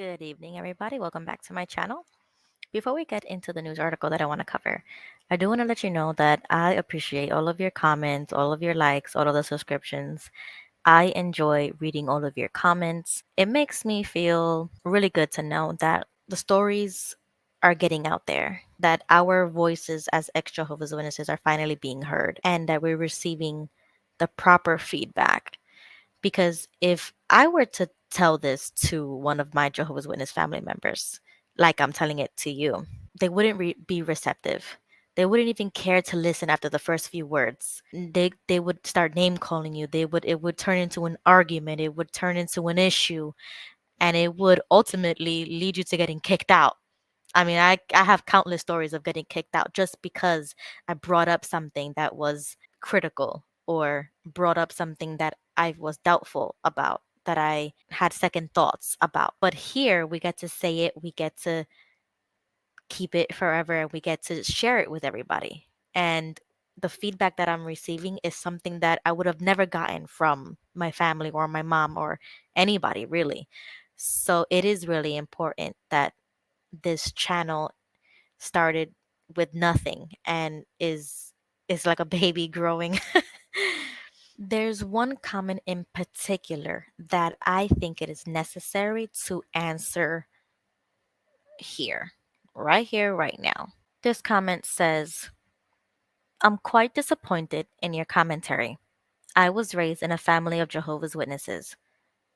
Good evening, everybody. Welcome back to my channel. Before we get into the news article that I want to cover, I do want to let you know that I appreciate all of your comments, all of your likes, all of the subscriptions. I enjoy reading all of your comments. It makes me feel really good to know that the stories are getting out there, that our voices as ex Jehovah's Witnesses are finally being heard, and that we're receiving the proper feedback. Because if I were to tell this to one of my Jehovah's Witness family members, like I'm telling it to you, they wouldn't be receptive. They wouldn't even care to listen after the first few words. They would start name calling you. It would turn into an argument. It would turn into an issue, and it would ultimately lead you to getting kicked out. I mean, I have countless stories of getting kicked out just because I brought up something that was critical or brought up something that I was doubtful about, that I had second thoughts about. But here we get to say it, we get to keep it forever, and we get to share it with everybody. And the feedback that I'm receiving is something that I would have never gotten from my family or my mom or anybody really. So it is really important that this channel started with nothing and is like a baby growing. There's one comment in particular that I think it is necessary to answer here, right now. This comment says, I'm quite disappointed in your commentary. I was raised in a family of Jehovah's Witnesses.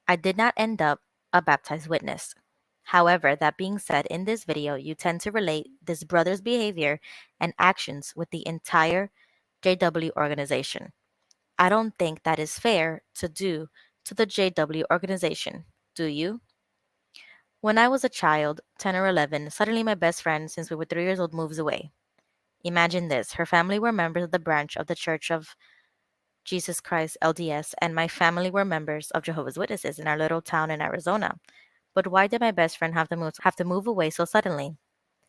I did not end up a baptized witness. However, that being said, in this video, you tend to relate this brother's behavior and actions with the entire JW organization. I don't think that is fair to do to the JW organization, do you? When I was a child, 10 or 11, suddenly my best friend, since we were 3 years old, moves away. Imagine this, her family were members of the branch of the Church of Jesus Christ LDS, and my family were members of Jehovah's Witnesses in our little town in Arizona. But why did my best friend have to move away so suddenly?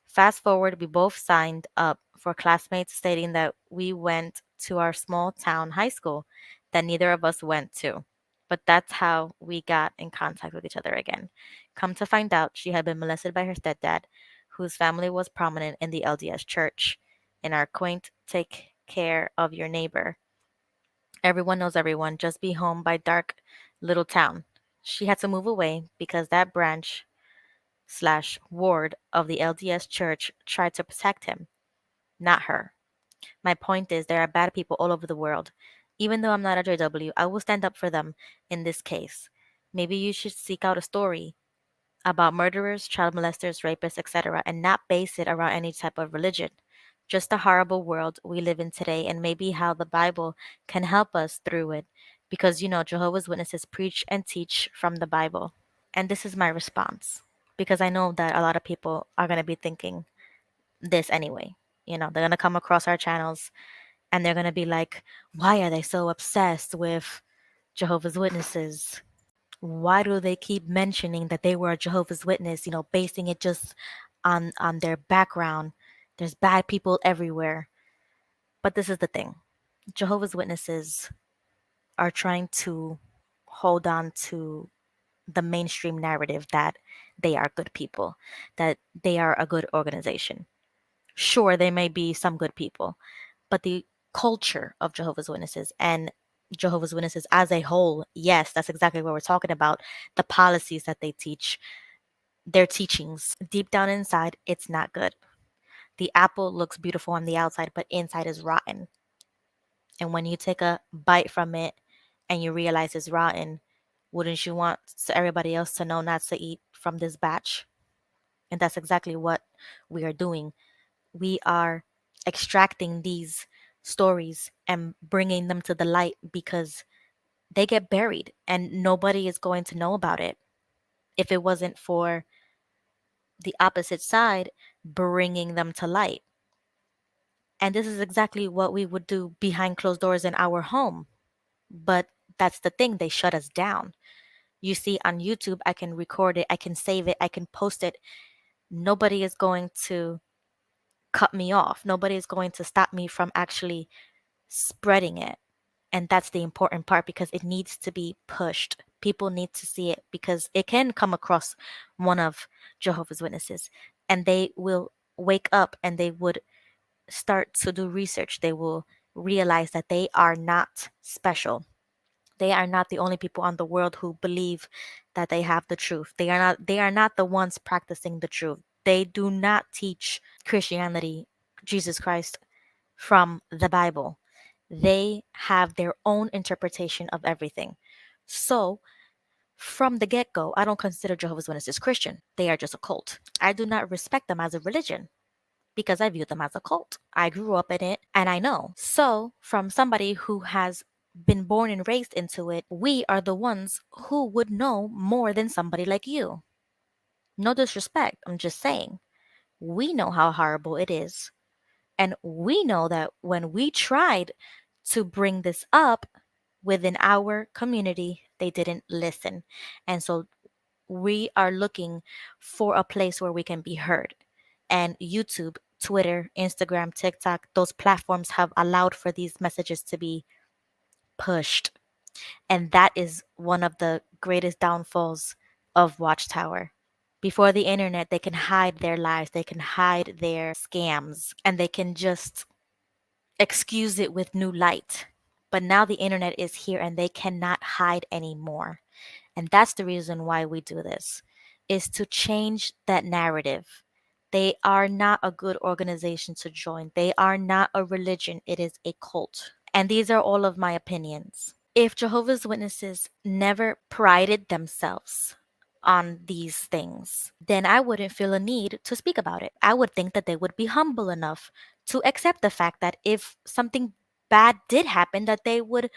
Fast forward, we both signed up for classmates stating that we went to our small town high school that neither of us went to. But that's how we got in contact with each other again. Come to find out, she had been molested by her stepdad, whose family was prominent in the LDS church. In our quaint, take care of your neighbor. Everyone knows everyone, just be home by dark little town. She had to move away because that branch slash ward of the LDS church tried to protect him, not her. My point is, there are bad people all over the world. Even though I'm not a JW, I will stand up for them in this case. Maybe you should seek out a story about murderers, child molesters, rapists, etc., and not base it around any type of religion. Just the horrible world we live in today, and maybe how the Bible can help us through it. Because Jehovah's Witnesses preach and teach from the Bible. And this is my response. Because I know that a lot of people are going to be thinking this anyway. They're going to come across our channels and they're going to be like, why are they so obsessed with Jehovah's Witnesses? Why do they keep mentioning that they were a Jehovah's Witness, basing it just on their background? There's bad people everywhere. But this is the thing. Jehovah's Witnesses are trying to hold on to the mainstream narrative that they are good people, that they are a good organization. Sure, there may be some good people, but the culture of Jehovah's Witnesses and Jehovah's Witnesses as a whole, yes, that's exactly what we're talking about. The policies that they teach, their teachings, deep down inside, it's not good. The apple looks beautiful on the outside, but inside is rotten. And when you take a bite from it and you realize it's rotten, wouldn't you want everybody else to know not to eat from this batch? And that's exactly what we are doing. We are extracting these stories and bringing them to the light because they get buried and nobody is going to know about it if it wasn't for the opposite side bringing them to light. And this is exactly what we would do behind closed doors in our home. But that's the thing, they shut us down. You see, on YouTube, I can record it, I can save it, I can post it. Nobody is going to cut me off. Nobody is going to stop me from actually spreading it And that's the important part because it needs to be pushed. People need to see it because it can come across one of Jehovah's Witnesses and they will wake up and they would start to do research. They will realize that they are not special. They are not the only people on the world who believe that they have the truth. They are not the ones practicing the truth. They do not teach Christianity, Jesus Christ from the Bible. They have their own interpretation of everything. So, from the get go, I don't consider Jehovah's Witnesses Christian. They are just a cult. I do not respect them as a religion because I view them as a cult. I grew up in it and I know. So, from somebody who has been born and raised into it, we are the ones who would know more than somebody like you. No disrespect, I'm just saying. We know how horrible it is. And we know that when we tried to bring this up within our community, they didn't listen. And so we are looking for a place where we can be heard. And YouTube, Twitter, Instagram, TikTok, those platforms have allowed for these messages to be pushed. And that is one of the greatest downfalls of Watchtower. Before the internet, they can hide their lies, they can hide their scams, and they can just excuse it with new light. But now the internet is here and they cannot hide anymore. And that's the reason why we do this is to change that narrative. They are not a good organization to join. They are not a religion. It is a cult. And these are all of my opinions. If Jehovah's Witnesses never prided themselves on these things, then I wouldn't feel a need to speak about it. I would think that they would be humble enough to accept the fact that if something bad did happen, that they would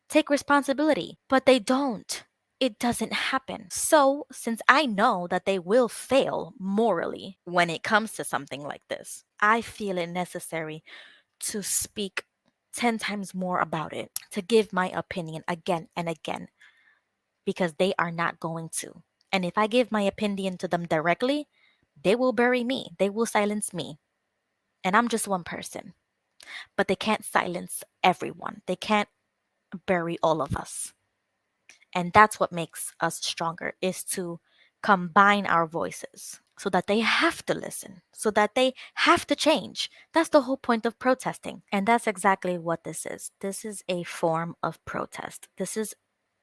take responsibility. But they don't. It doesn't happen. So, since I know that they will fail morally when it comes to something like this, I feel it necessary to speak 10 times more about it, to give my opinion again and again, because they are not going to. And if I give my opinion to them directly, they will bury me, they will silence me. And I'm just one person. But they can't silence everyone, they can't bury all of us. And that's what makes us stronger, is to combine our voices so that they have to listen, so that they have to change. That's the whole point of protesting. And that's exactly what this is. This is a form of protest. This is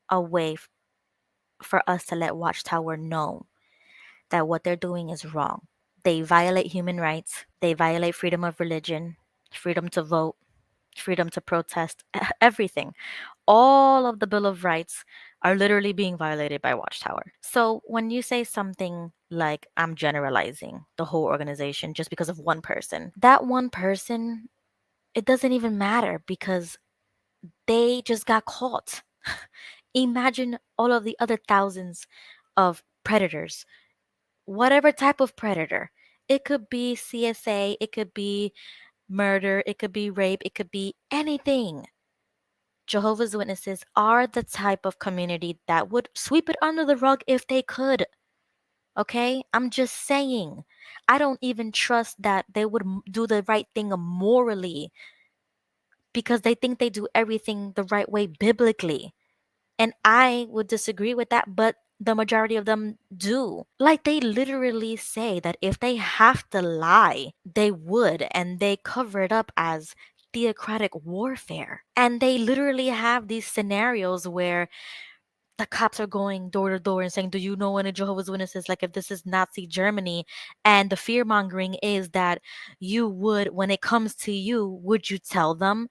a way for us to let Watchtower know that what they're doing is wrong. They violate human rights, they violate freedom of religion, freedom to vote, freedom to protest, everything. All of the Bill of Rights are literally being violated by Watchtower. So when you say something like, I'm generalizing the whole organization just because of one person, that one person, it doesn't even matter because they just got caught. Imagine all of the other thousands of predators, whatever type of predator. It could be CSA, it could be murder, it could be rape, it could be anything. Jehovah's Witnesses are the type of community that would sweep it under the rug if they could. Okay? I'm just saying. I don't even trust that they would do the right thing morally because they think they do everything the right way biblically. And I would disagree with that, but the majority of them do. Like they literally say that if they have to lie, they would, and they cover it up as theocratic warfare. And they literally have these scenarios where the cops are going door to door and saying, do you know any Jehovah's Witnesses? Like if this is Nazi Germany, and the fear mongering is that you would, when it comes to you, would you tell them?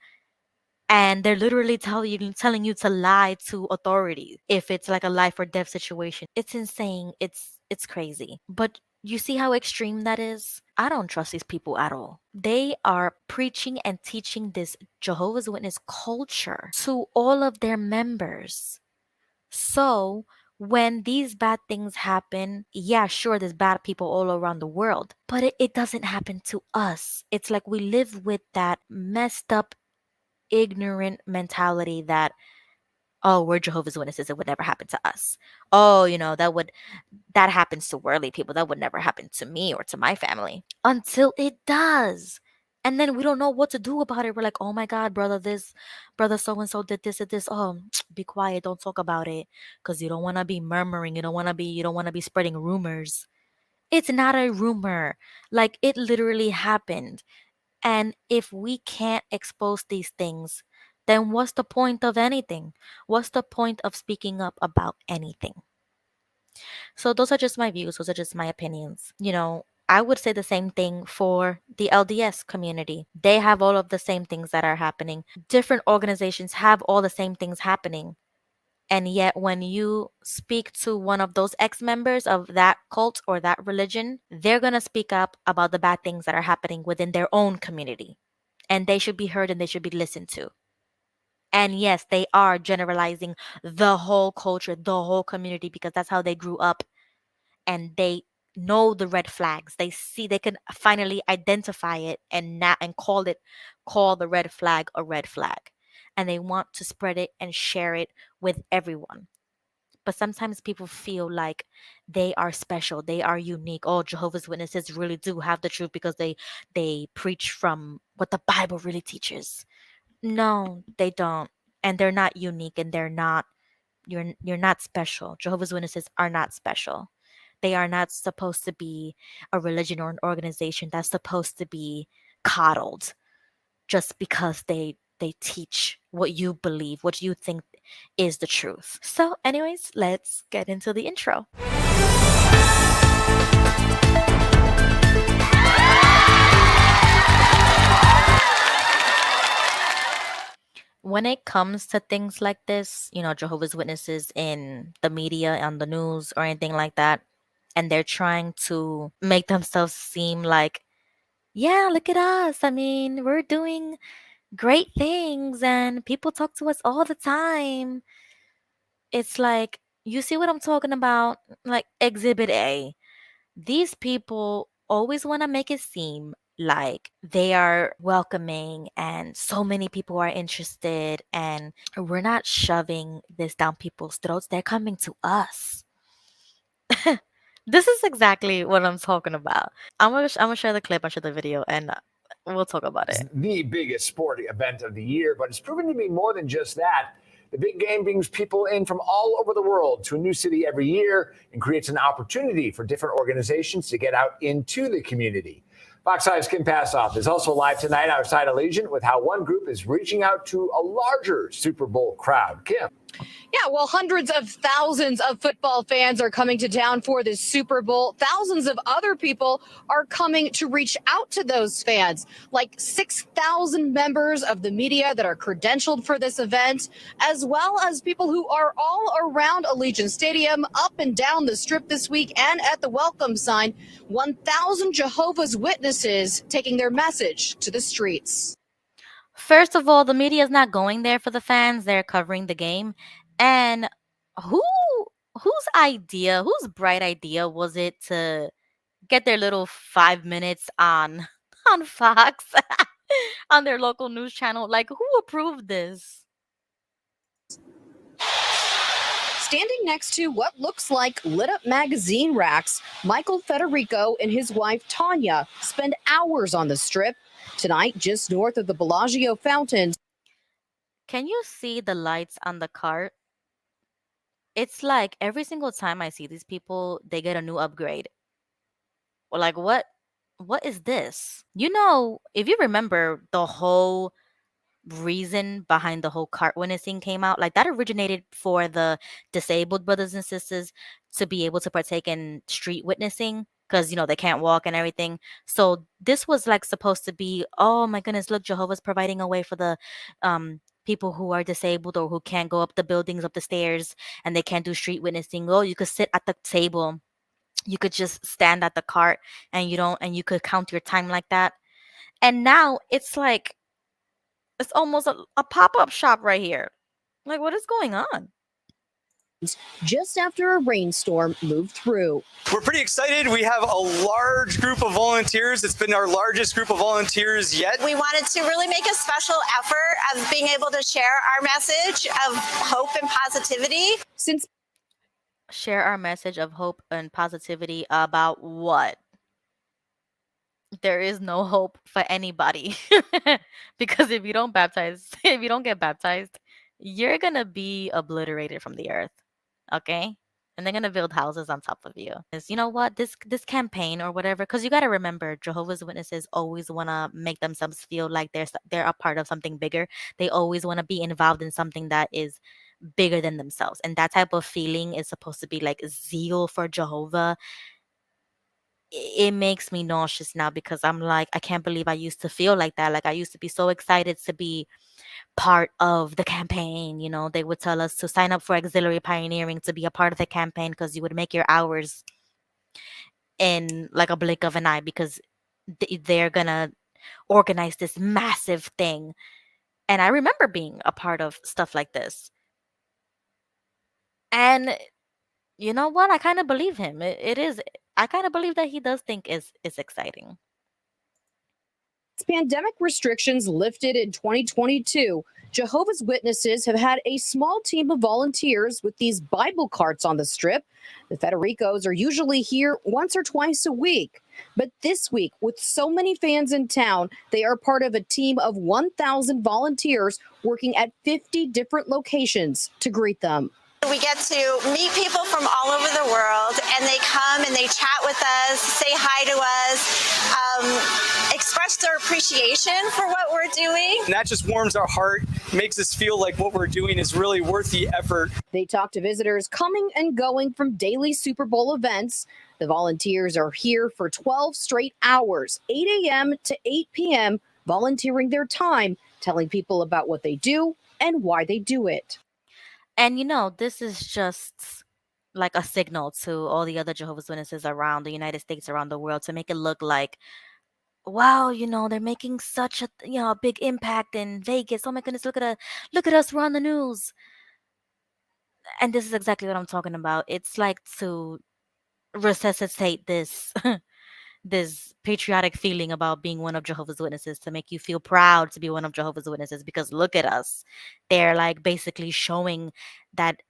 And they're literally telling you to lie to authorities if it's like a life or death situation. It's insane. It's crazy. But you see how extreme that is? I don't trust these people at all. They are preaching and teaching this Jehovah's Witness culture to all of their members. So when these bad things happen, yeah, sure, there's bad people all around the world, but it doesn't happen to us. It's like we live with that messed up ignorant mentality that, oh, we're Jehovah's Witnesses, it would never happen to us. Oh, that happens to worldly people, that would never happen to me or to my family, until it does. And then we don't know what to do about it. We're like, oh my God, brother, this brother so and so did this and this. Oh, be quiet, don't talk about it. Because you don't want to be murmuring. You don't want to be spreading rumors. It's not a rumor. Like, it literally happened. And if we can't expose these things, then what's the point of anything? What's the point of speaking up about anything? So those are just my views, those are just my opinions. I would say the same thing for the LDS community. They have all of the same things that are happening. Different organizations have all the same things happening. And yet, when you speak to one of those ex members of that cult or that religion, they're going to speak up about the bad things that are happening within their own community. And they should be heard and they should be listened to. And yes, they are generalizing the whole culture, the whole community, because that's how they grew up and they know the red flags. They can finally identify it and not and call the red flag a red flag. And they want to spread it and share it with everyone. But sometimes people feel like they are special, they are unique. Oh, Jehovah's Witnesses really do have the truth because they preach from what the Bible really teaches. No, they don't. And they're not unique and you're not special. Jehovah's Witnesses are not special. They are not supposed to be a religion or an organization that's supposed to be coddled just because they teach what you believe, what you think is the truth. So, anyways, let's get into the intro. When it comes to things like this, Jehovah's Witnesses in the media, on the news, or anything like that, and they're trying to make themselves seem like, yeah, look at us. I mean, we're doing great things and people talk to us all the time. It's like, you see what I'm talking about? Like Exhibit A. These people always want to make it seem like they are welcoming and so many people are interested, and we're not shoving this down people's throats. They're coming to us. This is exactly what I'm talking about. I'm gonna share the clip, I'll share the video, and we'll talk about it. The biggest sporting event of the year, but it's proven to be more than just that. The big game brings people in from all over the world to a new city every year and creates an opportunity for different organizations to get out into the community. Fox 5's Kim Passoff is also live tonight outside Allegiant with how one group is reaching out to a larger Super Bowl crowd. Kim. Yeah, well, hundreds of thousands of football fans are coming to town for this Super Bowl. Thousands of other people are coming to reach out to those fans, like 6,000 members of the media that are credentialed for this event, as well as people who are all around Allegiant Stadium, up and down the strip this week, and at the welcome sign. 1,000 Jehovah's Witnesses taking their message to the streets. First of all, the media is not going there for the fans. They're covering the game. And who whose bright idea was it to get their little 5 minutes on on Fox on their local news channel? Like, who approved this? Standing next to what looks like lit up magazine racks, Michael Federico and his wife Tanya spend hours on the strip. Tonight, just north of the Bellagio fountains. Can you see the lights on the cart? It's like every single time I see these people, they get a new upgrade. Or like, what is this? If you remember, the whole reason behind the whole cart witnessing came out, like, that originated for the disabled brothers and sisters to be able to partake in street witnessing because they can't walk and everything. So this was like supposed to be, oh my goodness, look, Jehovah's providing a way for the people who are disabled or who can't go up the buildings, up the stairs, and they can't do street witnessing. Oh, you could sit at the table, you could just stand at the cart, and you could count your time like that. And now it's like, it's almost a pop-up shop right here. Like, what is going on? Just after a rainstorm moved through. We're pretty excited. We have a large group of volunteers. It's been our largest group of volunteers yet. We wanted to really make a special effort of being able to share our message of hope and positivity. Share our message of hope and positivity about what? there is no hope for anybody. Because if you don't baptize, if you don't get baptized, you're gonna be obliterated from the earth. Okay? And they're gonna build houses on top of you. Is, you know what, this campaign or whatever, because you gotta remember, Jehovah's Witnesses always wanna make themselves feel like they're a part of something bigger. They always wanna be involved in something that is bigger than themselves. And that type of feeling is supposed to be like zeal for Jehovah. It makes me nauseous now because I'm like, I can't believe I used to feel like that. Like I used to be so excited to be part of the campaign. You know, they would tell us to sign up for auxiliary pioneering to be a part of the campaign because you would make your hours in like a blink of an eye because they're gonna organize this massive thing. And I remember being a part of stuff like this. And you know what? I kind of believe him. It is. I kind of believe that he does think is exciting. Pandemic restrictions lifted in 2022, Jehovah's Witnesses have had a small team of volunteers with these Bible carts on the strip. The Federicos are usually here once or twice a week. But this week, with so many fans in town, they are part of a team of 1,000 volunteers working at 50 different locations to greet them. We get to meet people from all over the world, and they come and they chat with us, say hi to us, express their appreciation for what we're doing. And that just warms our heart, makes us feel like what we're doing is really worth the effort. They talk to visitors coming and going from daily Super Bowl events. The volunteers are here for 12 straight hours, 8 a.m. to 8 p.m., volunteering their time, telling people about what they do and why they do it. And you know, this is just like a signal to all the other Jehovah's Witnesses around the United States, around the world, to make it look like, wow, you know, they're making such a a big impact in Vegas. Oh my goodness, look at us, we're on the news. And this is exactly what I'm talking about. It's like to resuscitate this this patriotic feeling about being one of Jehovah's Witnesses, to make you feel proud to be one of Jehovah's Witnesses, because look at us. They're like basically showing that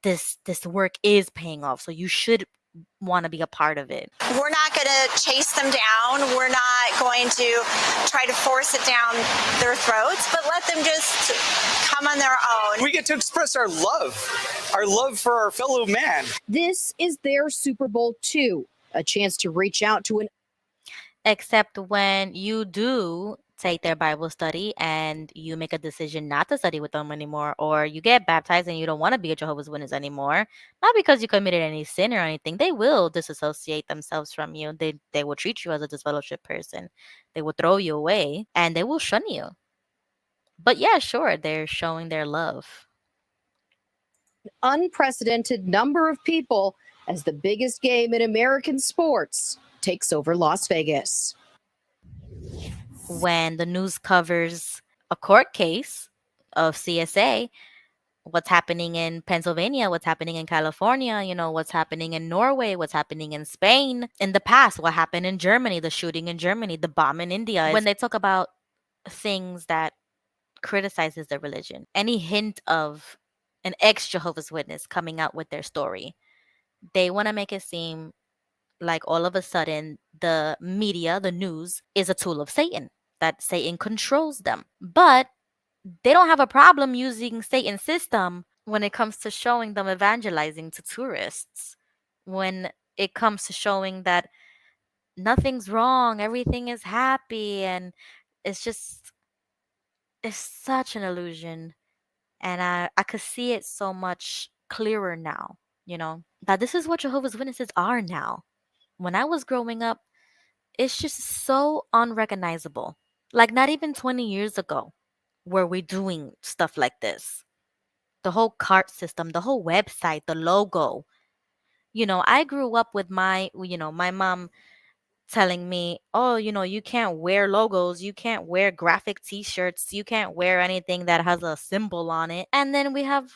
this work is paying off. So you should want to be a part of it. We're not going to chase them down. We're not going to try to force it down their throats, but let them just come on their own. We get to express our love for our fellow man. This is their Super Bowl II, a chance to reach out to an Except when you do take their Bible study and you make a decision not to study with them anymore, or you get baptized and you don't want to be a Jehovah's Witness anymore, not because you committed any sin or anything. They will disassociate themselves from you. They will treat you as a disfellowship person. They will throw you away and they will shun you. But yeah, sure, they're showing their love. unprecedented number of people as the biggest game in American sports takes over Las Vegas. When the news covers a court case of CSA, what's happening in Pennsylvania, what's happening in California, what's happening in Norway, what's happening in Spain, in the past, what happened in Germany, the shooting in Germany, the bomb in India. When they talk about things that criticizes the religion, any hint of an ex-Jehovah's Witness coming out with their story, they want to make it seem like all of a sudden the media, the news, is a tool of Satan, that Satan controls them. But they don't have a problem using Satan's system when it comes to showing them evangelizing to tourists, when it comes to showing that nothing's wrong, everything is happy, and it's just, it's such an illusion. And I could see it so much clearer now, that this is what Jehovah's Witnesses are now. When I was growing up, it's just so unrecognizable. Like, not even 20 years ago were we doing stuff like this. The whole cart system, the whole website, the logo. I grew up with my mom telling me, oh, you can't wear logos, you can't wear graphic t-shirts, you can't wear anything that has a symbol on it. And then we have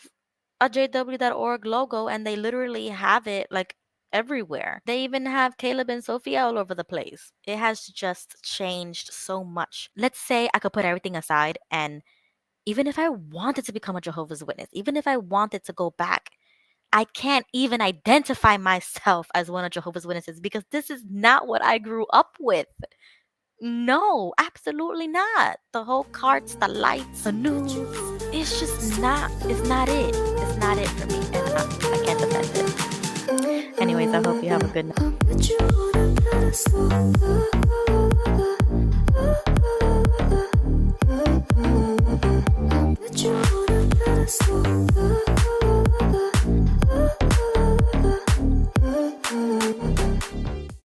a jw.org logo, and they literally have it like everywhere. They even have Caleb and Sophia all over the place. It has just changed so much. Let's say I could put everything aside, and even if I wanted to become a Jehovah's Witness, even if I wanted to go back, I can't even identify myself as one of Jehovah's Witnesses because this is not what I grew up with. No, absolutely not. The whole carts, the lights, the news, it's just not, it's not it. It's not it for me, and I can't defend it. Anyways, I hope you have a good night.